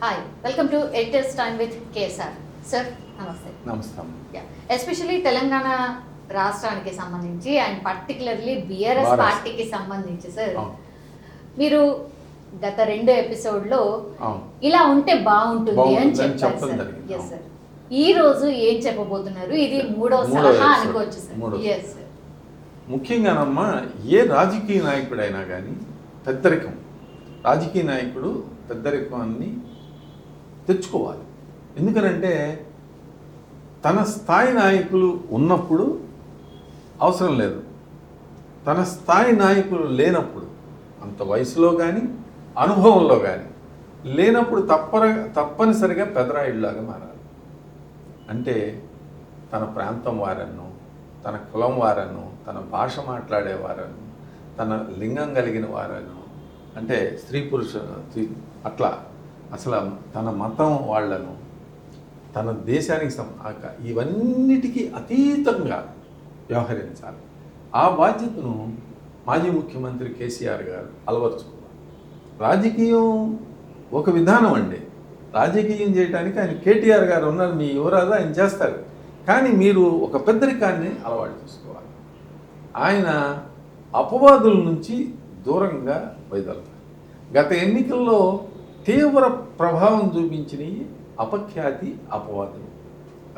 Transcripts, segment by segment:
Hi, welcome to editors time with KSR. Sir నమస్తే. నమస్తే. Especially Telangana రాష్ట్రానికి సంబంధించి అండ్ పర్టికులర్లీ బీఆర్ఎస్ పార్టీకి సంబంధించి సార్, మీరు గత 2 ఎపిసోడ్లో ఇలా ఉంటే బాగుంటుంది అని చెప్పారు సార్. ఎస్ సార్, ఈ రోజు ఏం చెప్పబోతున్నారు? ఇది 3వ సలహా అనుకోవచ్చు సార్. Yes sir. ముఖ్యంగానమ్మా, ఏ రాజకీయ నాయకుడైనా కానీ పెద్దరికం, రాజకీయ నాయకుడు పెద్దరికాన్ని తెచ్చుకోవాలి. ఎందుకనంటే తన స్థాయి నాయకులు ఉన్నప్పుడు అవసరం లేదు, తన స్థాయి నాయకులు లేనప్పుడు, అంత వయసులో కానీ అనుభవంలో కానీ లేనప్పుడు తప్పనిసరిగా పెదరాయుడిలాగా మారాలి. అంటే తన ప్రాంతం వారను, తన కులం వారను, తన భాష మాట్లాడేవారను, తన లింగం కలిగిన వారను, అంటే స్త్రీ పురుష అట్లా అసలు తన మతం వాళ్లను, తన దేశానికి ఇవన్నిటికీ అతీతంగా వ్యవహరించాలి. ఆ బాధ్యతను మాజీ ముఖ్యమంత్రి కేసీఆర్ గారు అలవర్చుకోవాలి. రాజకీయం ఒక విధానం అండి, రాజకీయం చేయడానికి ఆయన కేటీఆర్ గారు ఉన్నారు, మీ యువరాజు ఆయన చేస్తారు. కానీ మీరు ఒక పెద్దరికాన్ని అలవాటు చేసుకోవాలి. ఆయన అపవాదుల నుంచి దూరంగా వైదొలగాలి. గత ఎన్నికల్లో తీవ్ర ప్రభావం చూపించినవి అపఖ్యాతి, అపవాదులు.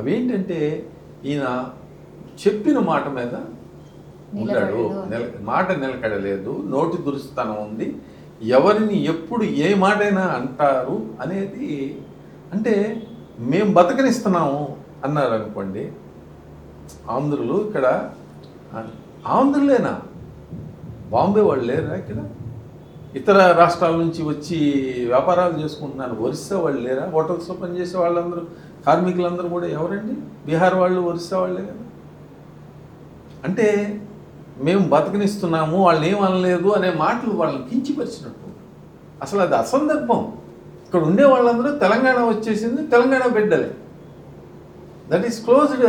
అవేంటంటే ఈయన చెప్పిన మాట మీద ఉన్నాడు, మాట నిలకడలేదు, నోటి దురుస్తనం ఉంది, ఎవరిని ఎప్పుడు ఏ మాటైనా అంటారు అనేది. అంటే మేము బతకనిస్తున్నాము అన్నారు అనుకోండి, ఆంధ్రులు ఇక్కడ, ఆంధ్రులేనా, బాంబే వాళ్ళు లేరా ఇక్కడ, ఇతర రాష్ట్రాల నుంచి వచ్చి వ్యాపారాలు చేసుకుంటున్నారు, ఒరిస్సా వాళ్ళు లేరా, హోటల్స్లో పనిచేసే వాళ్ళందరూ, కార్మికులందరూ కూడా ఎవరండి, బీహార్ వాళ్ళు, ఒరిస్సా వాళ్ళే కదా. అంటే మేము బతకనిస్తున్నాము, వాళ్ళని ఏం అనలేదు అనే మాటలు వాళ్ళని కించిపరిచినట్టు. అసలు అది అసందర్భం. ఇక్కడ ఉండే వాళ్ళందరూ తెలంగాణ వచ్చేసింది, తెలంగాణ బిడ్డలే. దట్ ఈస్ క్లోజ్డ్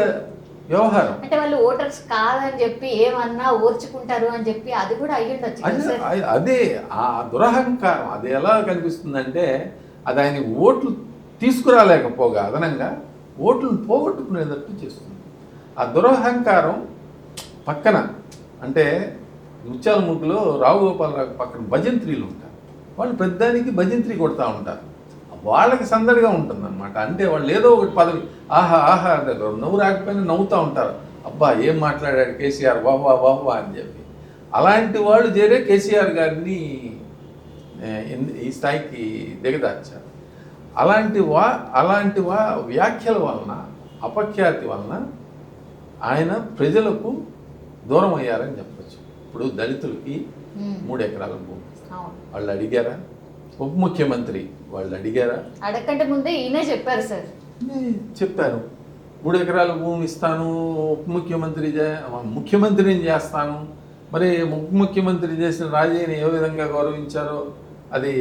వ్యవహారం. అంటే వాళ్ళు ఓటర్స్ కాదని చెప్పి ఏమన్నా ఓర్చుకుంటారు అని చెప్పి అది కూడా అయ్యుండొచ్చు. అదే ఆ దురహంకారం. అది ఎలా కనిపిస్తుందంటే అది ఆయన ఓట్లు తీసుకురాలేకపోగా అదనంగా ఓట్లను పోగొట్టుకునేటట్టు చేస్తుంది. ఆ దురహంకారం పక్కన, అంటే ముత్యాలముగ్గులో రావుగోపాలరావు పక్కన భజంత్రీలు ఉంటారు, వాళ్ళు పెద్దానికి భజంత్రీ కొడతా ఉంటారు, వాళ్ళకి సందడిగా ఉంటుందన్నమాట. అంటే వాళ్ళు ఏదో ఒకటి పదవి ఆహా ఆహా అంటారు, నవ్వు రాకపోయినా నవ్వుతూ ఉంటారు, అబ్బా ఏం మాట్లాడాడు కేసీఆర్, వాహ్వా వాహ్వా అని చెప్పి. అలాంటి వాళ్ళు చేరే కేసీఆర్ గారిని ఈ స్థాయికి దిగదార్చారు. అలాంటి వ్యాఖ్యల వలన, అపఖ్యాతి వలన ఆయన ప్రజలకు దూరం అయ్యారని చెప్పచ్చు. ఇప్పుడు దళితులకి 3 ఎకరాల భూమి వాళ్ళు అడిగారా? ఉప ముఖ్యమంత్రి వాళ్ళు అడిగారా? అడగకంటే ముందే ఈయనే చెప్పారు సార్. చెప్పారు, 3 ఎకరాల భూమి ఇస్తాను, ఉప ముఖ్యమంత్రిని చేస్తాను. మరి ఉప ముఖ్యమంత్రి చేసిన రాజయ్యని ఏ విధంగా గౌరవించారో అది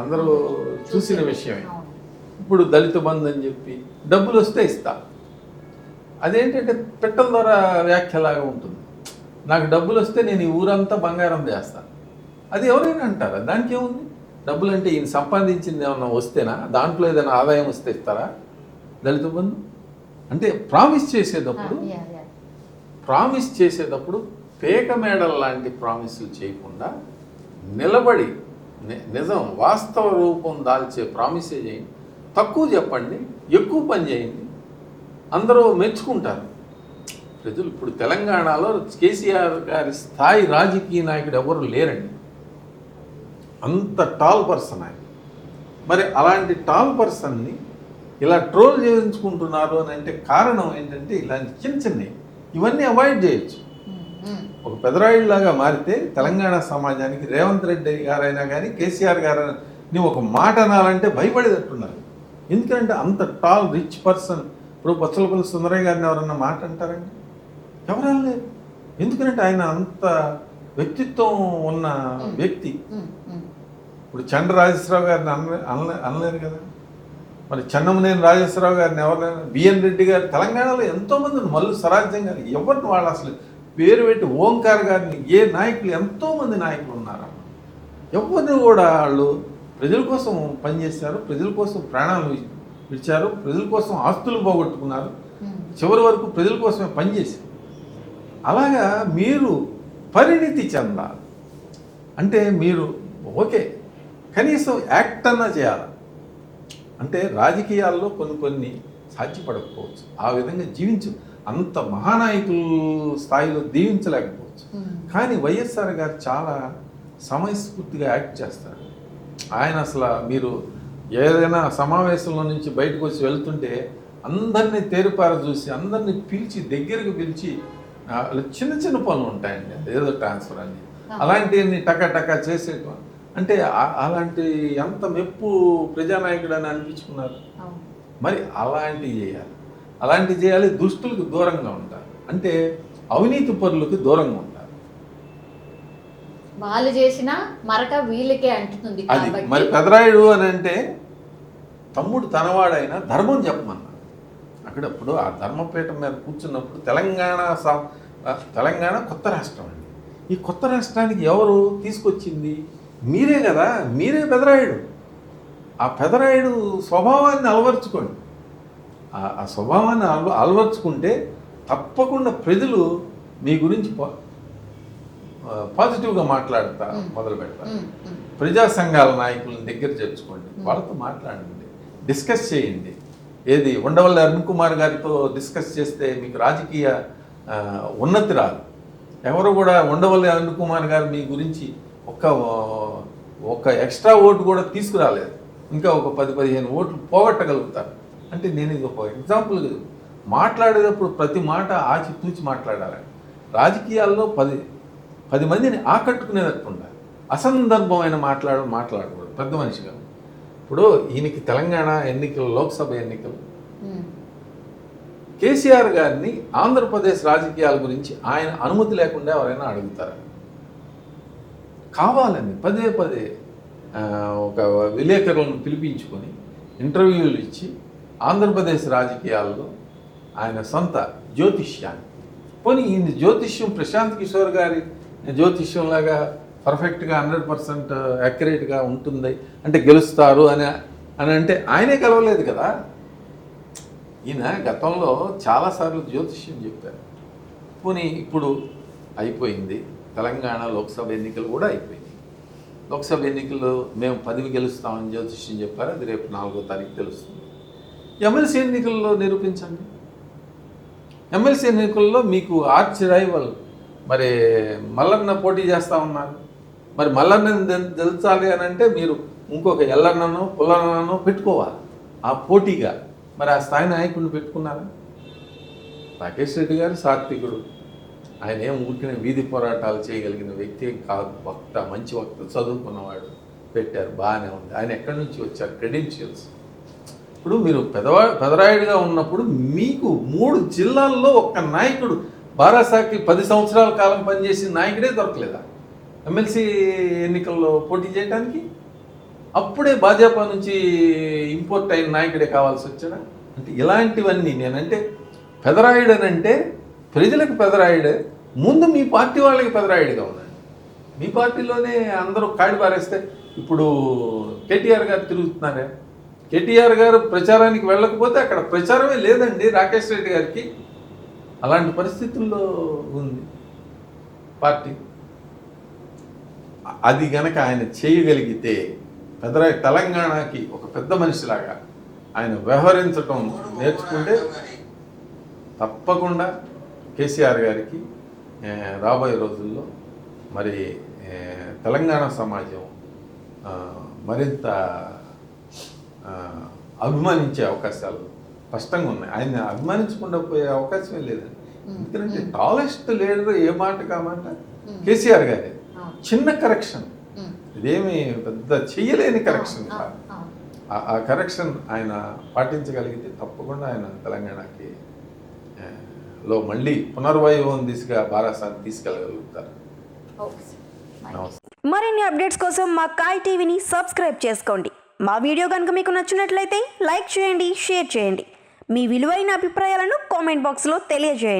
అందరూ చూసిన విషయమే. ఇప్పుడు దళిత బంధు అని చెప్పి డబ్బులు వస్తే ఇస్తా, అదేంటంటే పెట్టల ద్వారా వ్యాఖ్యలాగా ఉంటుంది. నాకు డబ్బులు వస్తే నేను ఈ ఊరంతా బంగారం చేస్తాను, అది ఎవరైనా అంటారా? దానికి ఏముంది? డబ్బులు అంటే ఈయన సంపాదించింది ఏమన్నా వస్తేనా, దాంట్లో ఏదైనా ఆదాయం వస్తే ఇస్తారా దళిత బంధు? అంటే ప్రామిస్ చేసేటప్పుడు పేక మేడల్ లాంటి ప్రామిసులు చేయకుండా నిలబడి నిజం వాస్తవ రూపం దాల్చే ప్రామిసే చేయండి. తక్కువ చెప్పండి, ఎక్కువ పని చేయండి, అందరూ మెచ్చుకుంటారు ప్రజలు. ఇప్పుడు తెలంగాణలో కేసీఆర్ గారి స్థాయి రాజకీయ నాయకుడు ఎవరు లేరండి, అంత టాల్ పర్సన్ ఆయన. మరి అలాంటి టాల్ పర్సన్ని ఇలా ట్రోల్ చేయించుకుంటున్నారు అని అంటే కారణం ఏంటంటే ఇలాంటి చిన్నవి ఇవన్నీ అవాయిడ్ చేయొచ్చు. ఒక పెదరాయుడిలాగా మారితే తెలంగాణ సమాజానికి రేవంత్ రెడ్డి గారైనా కానీ కేసీఆర్ గారని ఒక మాట అనాలంటే భయపడేటట్టున్నారు. ఎందుకంటే అంత టాల్ రిచ్ పర్సన్. ఇప్పుడు బొత్సలపల్లి సుందరయ్య గారిని ఎవరన్నా మాట అంటారండి? ఎవరన్నా లేరు. ఎందుకంటే ఆయన అంత వ్యక్తిత్వం ఉన్న వ్యక్తి. ఇప్పుడు చండ్ర రాజేశ్వరరావు గారిని అనలేరు కదా. మరి చెన్నమనేని రాజేశ్వరరావు గారిని ఎవరైనా, బిఎన్ రెడ్డి గారు, తెలంగాణలో ఎంతోమంది, మల్లు స్వరాజ్యం గారు, ఎవరిని వాళ్ళు అసలు పేరు పెట్టి, ఓంకార్ గారిని, ఏ నాయకులు, ఎంతోమంది నాయకులు ఉన్నారమ్మ. ఎవరిని కూడా వాళ్ళు ప్రజల కోసం పనిచేశారు, ప్రజల కోసం ప్రాణాలు విడిచారు, ప్రజల కోసం ఆస్తులు పోగొట్టుకున్నారు, చివరి వరకు ప్రజల కోసమే పనిచేశారు. అలాగా మీరు పరిణితి చెందాలి. అంటే మీరు ఓకే కనీసం యాక్ట్ అన్నా చేయాలి. అంటే రాజకీయాల్లో కొన్ని సాధ్యపడకపోవచ్చు, ఆ విధంగా అంత మహానాయకుల స్థాయిలో దీవించలేకపోవచ్చు. కానీ వైఎస్ఆర్ గారు చాలా సమయస్ఫూర్తిగా యాక్ట్ చేస్తారు. ఆయన అసలు మీరు ఏదైనా సమావేశంలో నుంచి బయటకు వచ్చి వెళ్తుంటే అందరినీ తేరుపార చూసి అందరినీ పిలిచి దగ్గరికి పిలిచి చిన్న చిన్న పనులు ఉంటాయండి, ఏదో ట్రాన్స్ఫర్ అని అలాంటివన్నీ టకా చేసే అంటే అలాంటి ఎంత మెప్పు ప్రజానాయకుడు అని అనిపించుకున్నారు. మరి అలాంటివి చేయాలి. దుష్టులకు దూరంగా ఉంటారు, అంటే అవినీతి పరులకు దూరంగా ఉంటారు. వాళ్ళు చేసిన మరక వీళ్ళకే అంటుతుంది. అది మరి పెదరాయుడు అని అంటే తమ్ముడు తనవాడైనా ధర్మం చెప్పమన్నారు. అక్కడప్పుడు ఆ ధర్మపీఠం మీద కూర్చున్నప్పుడు తెలంగాణ కొత్త రాష్ట్రం అండి. ఈ కొత్త రాష్ట్రానికి ఎవరు తీసుకొచ్చింది? మీరే కదా, మీరే పెదరాయుడు. ఆ పెదరాయుడు స్వభావాన్ని అలవర్చుకోండి. ఆ స్వభావాన్ని అలవర్చుకుంటే తప్పకుండా ప్రజలు మీ గురించి పాజిటివ్గా మాట్లాడతా మొదలు పెడతారు. ప్రజా సంఘాల నాయకులను దగ్గర చేర్చుకోండి, వాళ్ళతో మాట్లాడండి, డిస్కస్ చేయండి. ఏది ఉండవల్లి అరుణ్ కుమార్ గారితో డిస్కస్ చేస్తే మీకు రాజకీయ ఉన్నతి రాదు. ఎవరు కూడా ఉండవల్లి అరుణ్ కుమార్ గారు మీ గురించి ఒక ఎక్స్ట్రా ఓటు కూడా తీసుకురాలేదు, ఇంకా ఒక 10-15 ఓట్లు పోగొట్టగలుగుతారు. అంటే నేను ఇది ఒక ఎగ్జాంపుల్. మాట్లాడేటప్పుడు ప్రతి మాట ఆచితూచి మాట్లాడాలి. రాజకీయాల్లో 10 మందిని ఆకట్టుకునేటట్టు ఉండాలి. అసందర్భమైన మాట్లాడకూడదు పెద్ద మనిషిగా. ఇప్పుడు ఈయనకి తెలంగాణ ఎన్నికలు, లోక్సభ ఎన్నికలు, కేసీఆర్ గారిని ఆంధ్రప్రదేశ్ రాజకీయాల గురించి ఆయన అనుమతి లేకుండా ఎవరైనా అడుగుతారా? కావాలని పదే ఒక విలేకరులను పిలిపించుకొని ఇంటర్వ్యూలు ఇచ్చి ఆంధ్రప్రదేశ్ రాజకీయాల్లో ఆయన సొంత జ్యోతిష్యాన్ని పోనీ ఈ జ్యోతిష్యం ప్రశాంత్ కిషోర్ గారి జ్యోతిష్యంలాగా పర్ఫెక్ట్గా 100% యాక్యురేట్గా ఉంటుంది అంటే గెలుస్తారు అని అంటే ఆయనే గెలవలేదు కదా. ఈయన గతంలో చాలాసార్లు జ్యోతిష్యం చెప్పారు. పోనీ ఇప్పుడు అయిపోయింది, తెలంగాణ లోక్సభ ఎన్నికలు కూడా అయిపోయింది. లోక్సభ ఎన్నికల్లో మేము 10 గెలుస్తామని జ్యోతిష్యం చెప్పారు, అది రేపు 4వ తారీఖు తెలుస్తుంది. ఎమ్మెల్సీ ఎన్నికల్లో నిరూపించండి. ఎమ్మెల్సీ ఎన్నికల్లో మీకు ఆర్చ్ రైవల్ మరి మల్లన్న పోటీ చేస్తూ ఉన్నారు. మరి మల్లన్నని గెలిచాలి అని అంటే మీరు ఇంకొక ఎల్లన్ననో పుల్లన్ననో పెట్టుకోవాలి ఆ పోటీగా. మరి ఆ స్థాయి నాయకుడిని పెట్టుకున్నారా? రాకేష్ రెడ్డి గారు సాత్వికుడు, ఆయన ఏం ఊరికిన వీధి పోరాటాలు చేయగలిగిన వ్యక్తి కాదు, మంచి వక్త, చదువుకున్నవాడు. పెట్టారు, బాగానే ఉంది. ఆయన ఎక్కడి నుంచి వచ్చారు? క్రెడెన్షియల్స్. ఇప్పుడు మీరు పెదరాయుడుగా ఉన్నప్పుడు మీకు 3 జిల్లాల్లో ఒక్క నాయకుడు బారాసాకి 10 సంవత్సరాల కాలం పనిచేసిన నాయకుడే దొరకలేదా ఎమ్మెల్సీ ఎన్నికల్లో పోటీ చేయడానికి? అప్పుడే భాజపా నుంచి ఇంపోర్ట్ అయిన నాయకుడే కావాల్సి వచ్చాడా? అంటే ఇలాంటివన్నీ నేనంటే పెదరాయుడు అని అంటే ప్రజలకు పెదరాయుడే, ముందు మీ పార్టీ వాళ్ళకి పెదరాయుడుగా ఉండండి. మీ పార్టీలోనే అందరూ కాడి పారేస్తే ఇప్పుడు కేటీఆర్ గారు తిరుగుతున్నారే, కేటీఆర్ గారు ప్రచారానికి వెళ్ళకపోతే అక్కడ ప్రచారమే లేదండి రాకేష్ రెడ్డి గారికి. అలాంటి పరిస్థితుల్లో ఉంది పార్టీ. అది గనక ఆయన చేయగలిగితే తెలంగాణకి ఒక పెద్ద మనిషిలాగా ఆయన వ్యవహరించటం నేర్చుకుంటే తప్పకుండా కేసీఆర్ గారికి రాబోయే రోజుల్లో మరి తెలంగాణ సమాజం మరింత అభిమానించే అవకాశాలు స్పష్టంగా ఉన్నాయి. ఆయన అభిమానించకుండా పోయే అవకాశమే లేదండి. ఎందుకంటే టాలెస్ట్ లీడర్ ఏ మాట కామాట కేసీఆర్ గారే. చిన్న కరెక్షన్, ఇదేమి పెద్ద చెయ్యలేని కరెక్షన్ కాదు. ఆ కరెక్షన్ ఆయన పాటించగలిగితే తప్పకుండా ఆయన తెలంగాణకి లో మళ్ళీ పునర్వైభవం దిశగా బారాసాన్ని తీసుకెళ్ళగలుగుతారు. మరిన్ని అప్డేట్స్ కోసం మా కాయ్ టీవీని సబ్స్క్రైబ్ చేసుకోండి. మా వీడియో కనుక మీకు నచ్చినట్లయితే లైక్ చేయండి, షేర్ చేయండి. మీ విలువైన అభిప్రాయాలను కామెంట్ బాక్స్లో తెలియజేయండి.